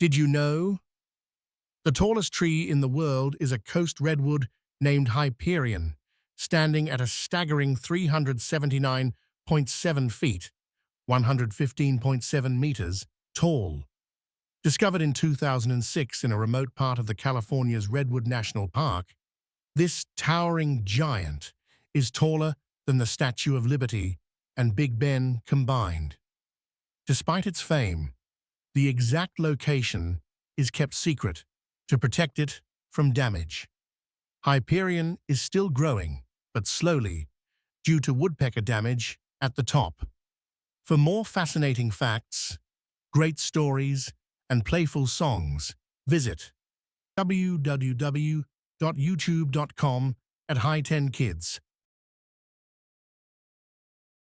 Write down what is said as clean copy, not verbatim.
Did you know? The tallest tree in the world is a coast redwood named Hyperion, standing at a staggering 379.7 feet, 115.7 meters, tall. Discovered in 2006 in a remote part of the California's Redwood National Park, this towering giant is taller than the Statue of Liberty and Big Ben combined. Despite its fame, the exact location is kept secret to protect it from damage. Hyperion is still growing, but slowly, due to woodpecker damage at the top. For more fascinating facts, great stories, and playful songs, visit www.youtube.com at HighTen Kids.